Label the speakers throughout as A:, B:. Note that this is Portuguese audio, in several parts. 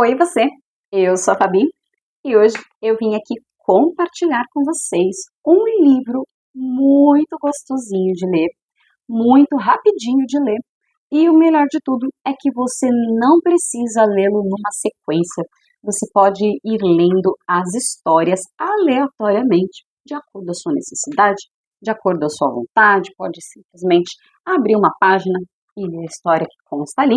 A: Oi, você! Eu sou a Fabi e hoje eu vim aqui compartilhar com vocês um livro muito gostosinho de ler, muito rapidinho de ler e o melhor de tudo é que você não precisa lê-lo numa sequência. Você pode ir lendo as histórias aleatoriamente, de acordo com a sua necessidade, de acordo com a sua vontade, pode simplesmente abrir uma página e ler a história que consta ali.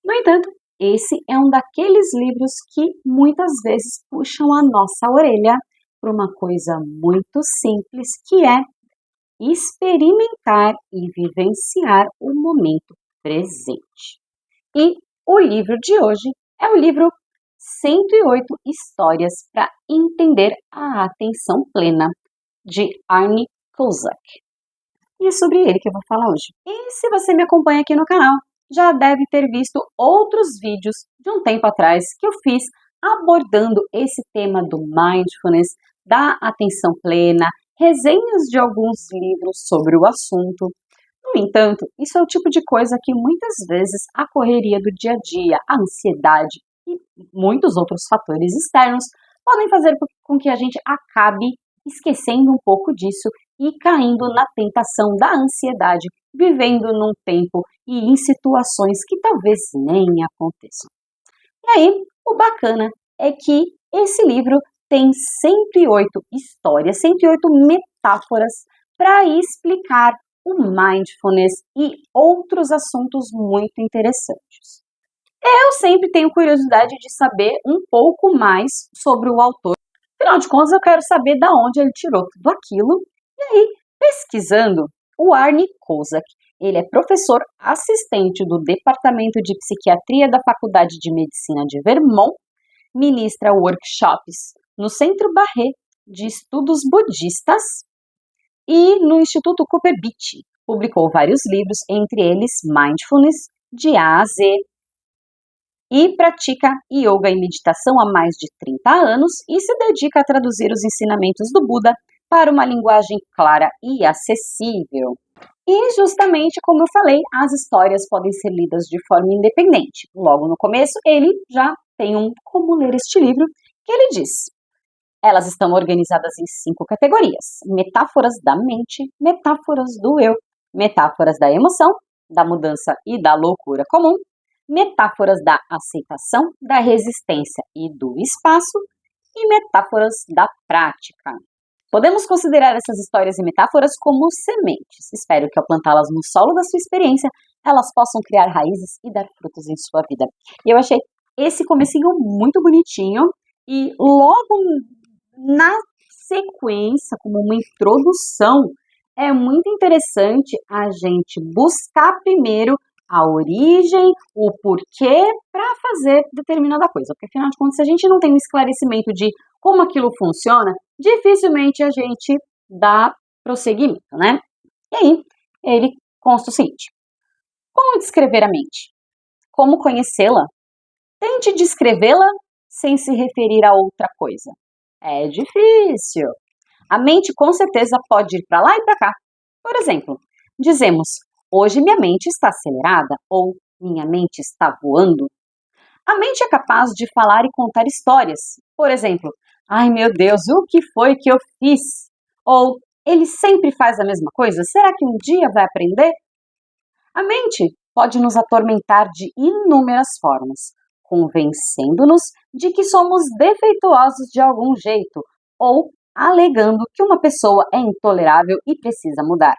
A: No entanto, esse é um daqueles livros que muitas vezes puxam a nossa orelha para uma coisa muito simples, que é experimentar e vivenciar o momento presente. E o livro de hoje é o livro 108 Histórias para Entender a Atenção Plena, de Arnie Kozak. E é sobre ele que eu vou falar hoje. E se você me acompanha aqui no canal, já deve ter visto outros vídeos de um tempo atrás que eu fiz abordando esse tema do mindfulness, da atenção plena, resenhas de alguns livros sobre o assunto. No entanto, isso é o tipo de coisa que muitas vezes a correria do dia a dia, a ansiedade e muitos outros fatores externos podem fazer com que a gente acabe esquecendo um pouco disso e caindo na tentação da ansiedade, vivendo num tempo e em situações que talvez nem aconteçam. E aí, o bacana é que esse livro tem 108 histórias, 108 metáforas para explicar o mindfulness e outros assuntos muito interessantes. Eu sempre tenho curiosidade de saber um pouco mais sobre o autor. Afinal de contas, eu quero saber de onde ele tirou tudo aquilo. E aí, pesquisando, o Arnie Kozak, ele é professor assistente do Departamento de Psiquiatria da Faculdade de Medicina de Vermont, ministra workshops no Centro Barré de Estudos Budistas e no Instituto Cooper Beatty. Publicou vários livros, entre eles Mindfulness, de A a Z, e pratica yoga e meditação há mais de 30 anos e se dedica a traduzir os ensinamentos do Buda para uma linguagem clara e acessível. E justamente como eu falei, as histórias podem ser lidas de forma independente. Logo no começo, ele já tem como ler este livro, que ele diz: elas estão organizadas em 5 categorias: metáforas da mente, metáforas do eu, metáforas da emoção, da mudança e da loucura comum, metáforas da aceitação, da resistência e do espaço, e metáforas da prática. Podemos considerar essas histórias e metáforas como sementes. Espero que ao plantá-las no solo da sua experiência, elas possam criar raízes e dar frutos em sua vida. E eu achei esse comecinho muito bonitinho e logo na sequência, como uma introdução, é muito interessante a gente buscar primeiro a origem, o porquê para fazer determinada coisa. Porque, afinal de contas, se a gente não tem um esclarecimento de como aquilo funciona, dificilmente a gente dá prosseguimento, né? E aí, ele consta o seguinte: como descrever a mente? Como conhecê-la? Tente descrevê-la sem se referir a outra coisa. É difícil. A mente, com certeza, pode ir para lá e para cá. Por exemplo, dizemos: hoje minha mente está acelerada ou minha mente está voando. A mente é capaz de falar e contar histórias. Por exemplo, ai meu Deus, o que foi que eu fiz? Ou ele sempre faz a mesma coisa? Será que um dia vai aprender? A mente pode nos atormentar de inúmeras formas, convencendo-nos de que somos defeituosos de algum jeito ou alegando que uma pessoa é intolerável e precisa mudar.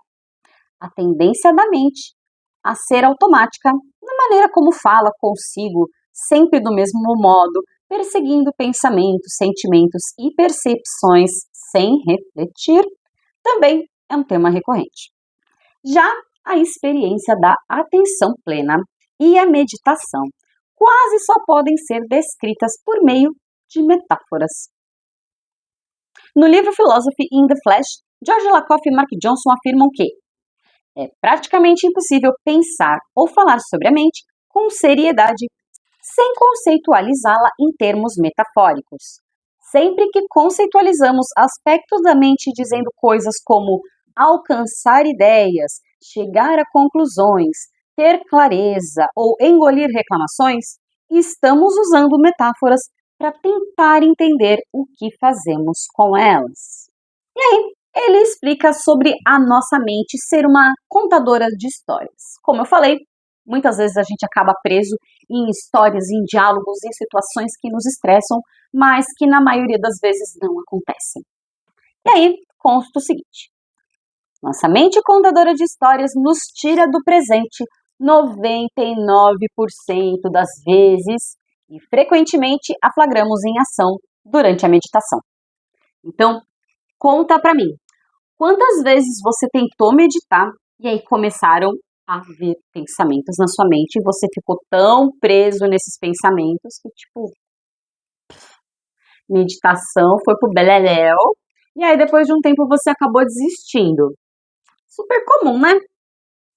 A: A tendência da mente a ser automática na maneira como fala consigo, sempre do mesmo modo, perseguindo pensamentos, sentimentos e percepções sem refletir, também é um tema recorrente. Já a experiência da atenção plena e a meditação quase só podem ser descritas por meio de metáforas. No livro Philosophy in the Flesh, George Lakoff e Mark Johnson afirmam que é praticamente impossível pensar ou falar sobre a mente com seriedade sem conceitualizá-la em termos metafóricos. Sempre que conceitualizamos aspectos da mente dizendo coisas como alcançar ideias, chegar a conclusões, ter clareza ou engolir reclamações, estamos usando metáforas para tentar entender o que fazemos com elas. E aí, ele explica sobre a nossa mente ser uma contadora de histórias. Como eu falei, muitas vezes a gente acaba preso em histórias, em diálogos, em situações que nos estressam, mas que na maioria das vezes não acontecem. E aí, consta o seguinte: nossa mente contadora de histórias nos tira do presente 99% das vezes e frequentemente a flagramos em ação durante a meditação. Então, conta pra mim, quantas vezes você tentou meditar e aí começaram a vir pensamentos na sua mente e você ficou tão preso nesses pensamentos que, tipo, meditação foi pro beleléu e aí depois de um tempo você acabou desistindo. Super comum, né?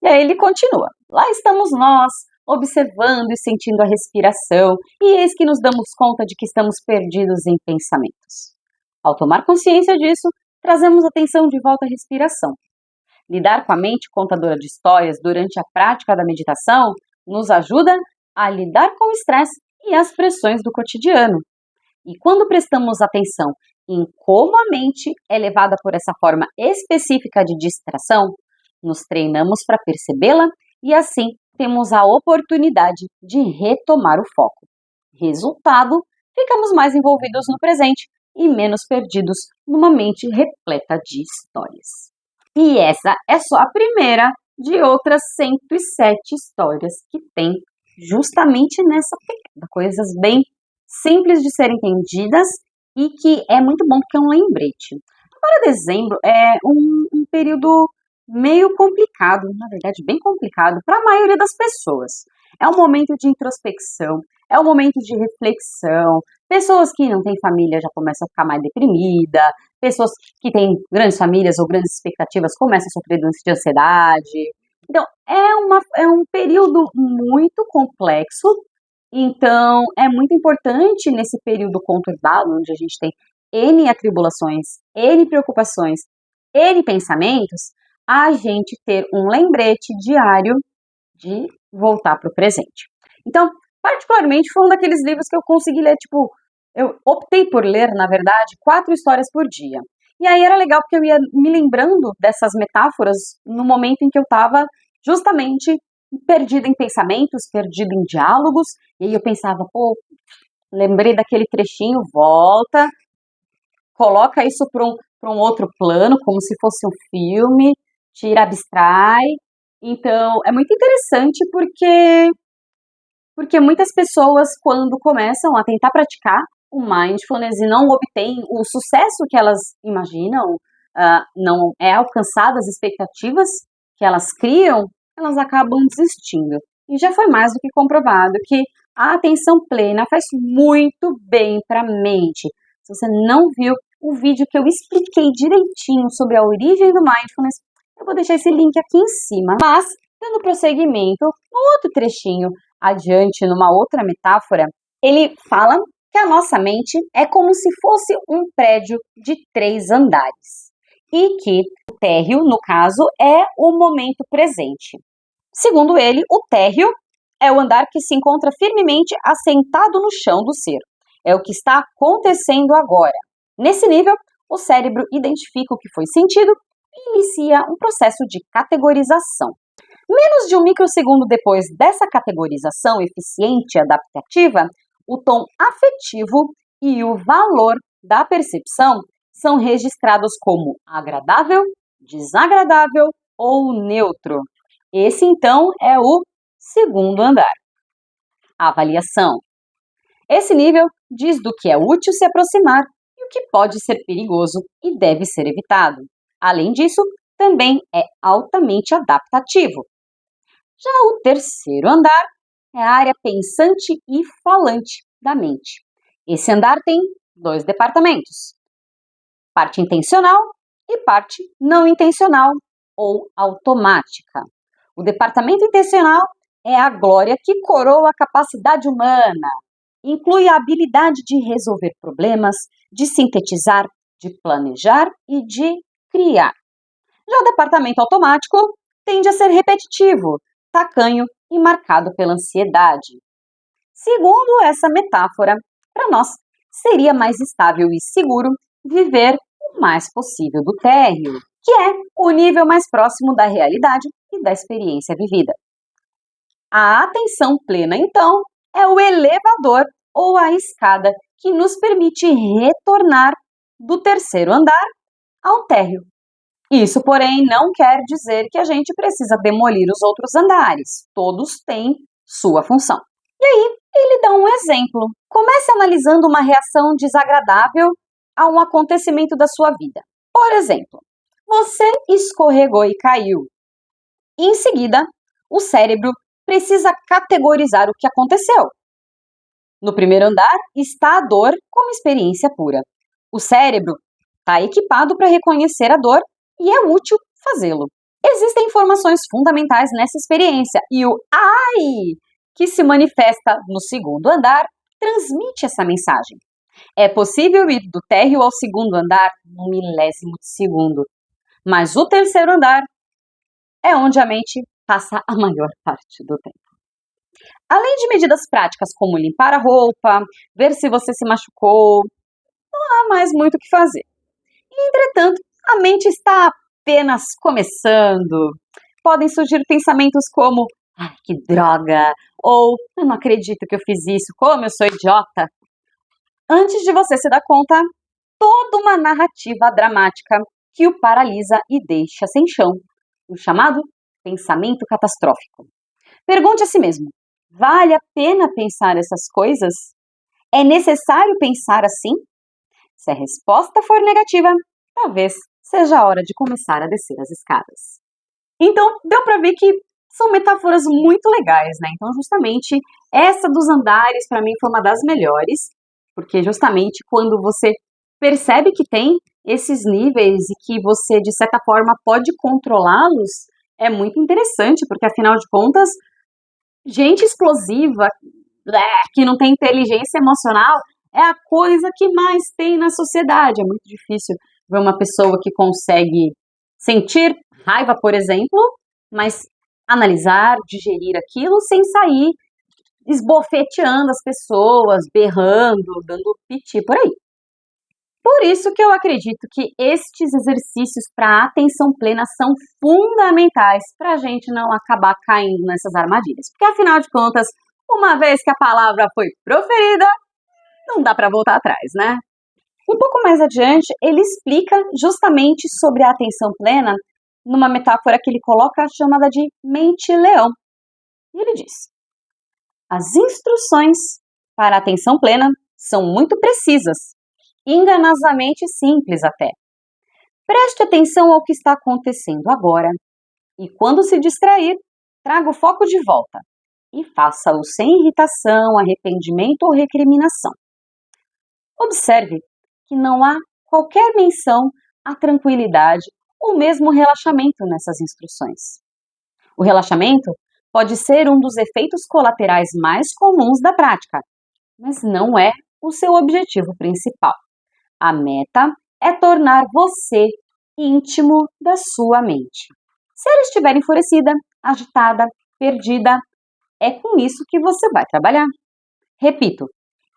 A: E aí ele continua. Lá estamos nós, observando e sentindo a respiração, e eis que nos damos conta de que estamos perdidos em pensamentos. Ao tomar consciência disso, trazemos atenção de volta à respiração. Lidar com a mente contadora de histórias durante a prática da meditação nos ajuda a lidar com o estresse e as pressões do cotidiano. E quando prestamos atenção em como a mente é levada por essa forma específica de distração, nos treinamos para percebê-la e assim temos a oportunidade de retomar o foco. Resultado, ficamos mais envolvidos no presente e menos perdidos numa mente repleta de histórias. E essa é só a primeira de outras 107 histórias que tem justamente nessa pegada. Coisas bem simples de serem entendidas e que é muito bom porque é um lembrete. Agora, dezembro é um período meio complicado, na verdade bem complicado para a maioria das pessoas. É um momento de introspecção, é um momento de reflexão. Pessoas que não têm família já começam a ficar mais deprimida, pessoas que têm grandes famílias ou grandes expectativas começam a sofrer de ansiedade. Então, é um período muito complexo. Então, é muito importante nesse período conturbado, onde a gente tem N atribulações, N preocupações, N pensamentos, a gente ter um lembrete diário de voltar para o presente. Então, particularmente, foi um daqueles livros que eu consegui ler, tipo, eu optei por ler, na verdade, 4 histórias por dia. E aí era legal porque eu ia me lembrando dessas metáforas no momento em que eu estava justamente perdida em pensamentos, perdida em diálogos, e aí eu pensava, pô, lembrei daquele trechinho, volta, coloca isso para um outro plano, como se fosse um filme, tira, abstrai. Então, é muito interessante porque muitas pessoas, quando começam a tentar praticar o mindfulness e não obtêm o sucesso que elas imaginam, não é alcançado as expectativas que elas criam, elas acabam desistindo. E já foi mais do que comprovado que a atenção plena faz muito bem para a mente. Se você não viu o vídeo que eu expliquei direitinho sobre a origem do mindfulness, eu vou deixar esse link aqui em cima. Mas, dando prosseguimento, no outro trechinho adiante, numa outra metáfora, ele fala que a nossa mente é como se fosse um prédio de 3 andares e que o térreo, no caso, é o momento presente. Segundo ele, o térreo é o andar que se encontra firmemente assentado no chão do ser. É o que está acontecendo agora. Nesse nível, o cérebro identifica o que foi sentido e inicia um processo de categorização. Menos de um microsegundo depois dessa categorização eficiente e adaptativa, o tom afetivo e o valor da percepção são registrados como agradável, desagradável ou neutro. Esse, então, é o segundo andar. A avaliação. Esse nível diz do que é útil se aproximar e o que pode ser perigoso e deve ser evitado. Além disso, também é altamente adaptativo. Já o terceiro andar é a área pensante e falante da mente. Esse andar tem 2 departamentos: parte intencional e parte não intencional ou automática. O departamento intencional é a glória que coroa a capacidade humana. Inclui a habilidade de resolver problemas, de sintetizar, de planejar e de criar. Já o departamento automático tende a ser repetitivo, tacanho e marcado pela ansiedade. Segundo essa metáfora, para nós seria mais estável e seguro viver o mais possível do térreo, que é o nível mais próximo da realidade e da experiência vivida. A atenção plena, então, é o elevador ou a escada que nos permite retornar do terceiro andar ao térreo. Isso, porém, não quer dizer que a gente precisa demolir os outros andares. Todos têm sua função. E aí, ele dá um exemplo. Comece analisando uma reação desagradável a um acontecimento da sua vida. Por exemplo, você escorregou e caiu. Em seguida, o cérebro precisa categorizar o que aconteceu. No primeiro andar está a dor como experiência pura. O cérebro está equipado para reconhecer a dor e é útil fazê-lo. Existem informações fundamentais nessa experiência e o ai que se manifesta no segundo andar transmite essa mensagem. É possível ir do térreo ao segundo andar num milésimo de segundo, mas o terceiro andar é onde a mente passa a maior parte do tempo. Além de medidas práticas como limpar a roupa, ver se você se machucou, não há mais muito o que fazer. Entretanto, a mente está apenas começando. Podem surgir pensamentos como ai, que droga, ou eu não acredito que eu fiz isso, como eu sou idiota. Antes de você se dar conta, toda uma narrativa dramática que o paralisa e deixa sem chão, o chamado pensamento catastrófico. Pergunte a si mesmo: vale a pena pensar essas coisas? É necessário pensar assim? Se a resposta for negativa, talvez seja a hora de começar a descer as escadas. Então, deu para ver que são metáforas muito legais, né? Então, justamente, essa dos andares, para mim, foi uma das melhores, porque justamente quando você percebe que tem esses níveis e que você, de certa forma, pode controlá-los, é muito interessante, porque, afinal de contas, gente explosiva, que não tem inteligência emocional, é a coisa que mais tem na sociedade. É muito difícil ver uma pessoa que consegue sentir raiva, por exemplo, mas analisar, digerir aquilo sem sair esbofeteando as pessoas, berrando, dando piti por aí. Por isso que eu acredito que estes exercícios para atenção plena são fundamentais para a gente não acabar caindo nessas armadilhas. Porque, afinal de contas, uma vez que a palavra foi proferida, não dá para voltar atrás, né? Um pouco mais adiante, ele explica justamente sobre a atenção plena numa metáfora que ele coloca chamada de mente-leão. E ele diz: as instruções para a atenção plena são muito precisas, enganosamente simples até. Preste atenção ao que está acontecendo agora e, quando se distrair, traga o foco de volta e faça-o sem irritação, arrependimento ou recriminação. Observe que não há qualquer menção à tranquilidade ou mesmo relaxamento nessas instruções. O relaxamento pode ser um dos efeitos colaterais mais comuns da prática, mas não é o seu objetivo principal. A meta é tornar você íntimo da sua mente. Se ela estiver enfurecida, agitada, perdida, é com isso que você vai trabalhar. Repito,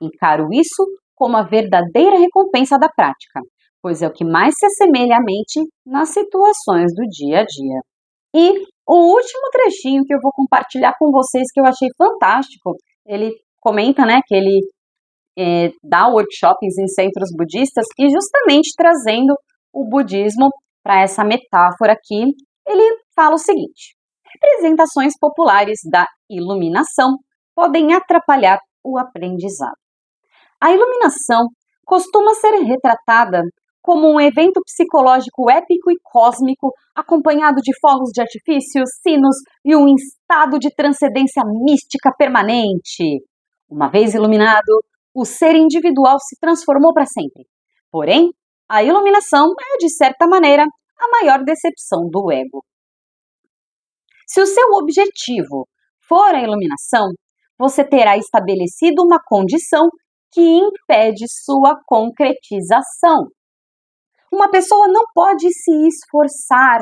A: encaro isso como a verdadeira recompensa da prática, pois é o que mais se assemelha à mente nas situações do dia a dia. E o último trechinho que eu vou compartilhar com vocês, que eu achei fantástico, ele comenta, né, que ele dá workshops em centros budistas e justamente trazendo o budismo para essa metáfora aqui, ele fala o seguinte: representações populares da iluminação podem atrapalhar o aprendizado. A iluminação costuma ser retratada como um evento psicológico épico e cósmico, acompanhado de fogos de artifício, sinos e um estado de transcendência mística permanente. Uma vez iluminado, o ser individual se transformou para sempre. Porém, a iluminação é, de certa maneira, a maior decepção do ego. Se o seu objetivo for a iluminação, você terá estabelecido uma condição que impede sua concretização. Uma pessoa não pode se esforçar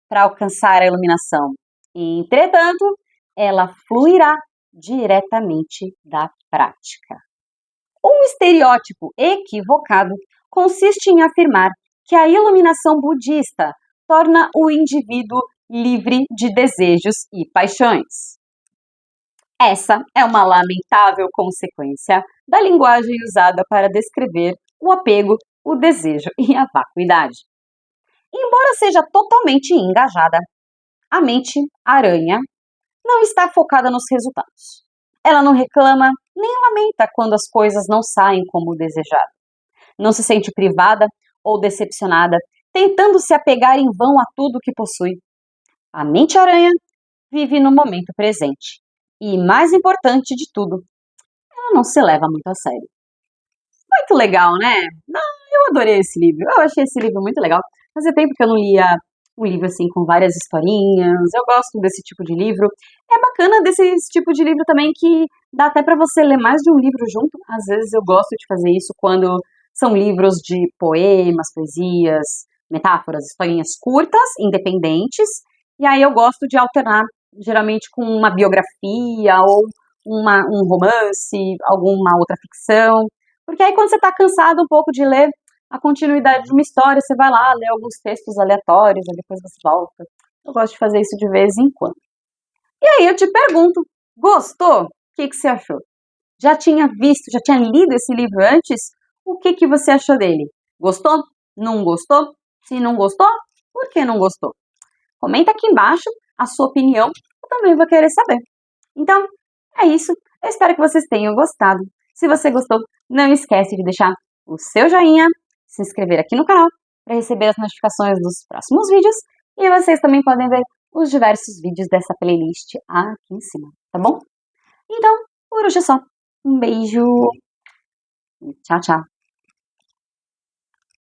A: para alcançar a iluminação. Entretanto, ela fluirá diretamente da prática. Um estereótipo equivocado consiste em afirmar que a iluminação budista torna o indivíduo livre de desejos e paixões. Essa é uma lamentável consequência da linguagem usada para descrever o apego, o desejo e a vacuidade. Embora seja totalmente engajada, a mente aranha não está focada nos resultados. Ela não reclama nem lamenta quando as coisas não saem como desejado. Não se sente privada ou decepcionada, tentando se apegar em vão a tudo que possui. A mente aranha vive no momento presente. E, mais importante de tudo, ela não se leva muito a sério. Muito legal, né? Eu adorei esse livro. Eu achei esse livro muito legal. Fazia tempo que eu não lia um livro assim com várias historinhas. Eu gosto desse tipo de livro. É bacana desse tipo de livro também que dá até para você ler mais de um livro junto. Às vezes eu gosto de fazer isso quando são livros de poemas, poesias, metáforas, historinhas curtas, independentes. E aí eu gosto de alternar, geralmente com uma biografia ou um romance, alguma outra ficção. Porque aí quando você está cansado um pouco de ler a continuidade de uma história, você vai lá, lê alguns textos aleatórios, e depois você volta. Eu gosto de fazer isso de vez em quando. E aí eu te pergunto, gostou? O que você achou? Já tinha visto, já tinha lido esse livro antes? O que você achou dele? Gostou? Não gostou? Se não gostou, por que não gostou? Comenta aqui embaixo a sua opinião, eu também vou querer saber. Então, é isso. Eu espero que vocês tenham gostado. Se você gostou, não esquece de deixar o seu joinha, se inscrever aqui no canal para receber as notificações dos próximos vídeos e vocês também podem ver os diversos vídeos dessa playlist aqui em cima, tá bom? Então, por hoje é só. Um beijo e tchau, tchau!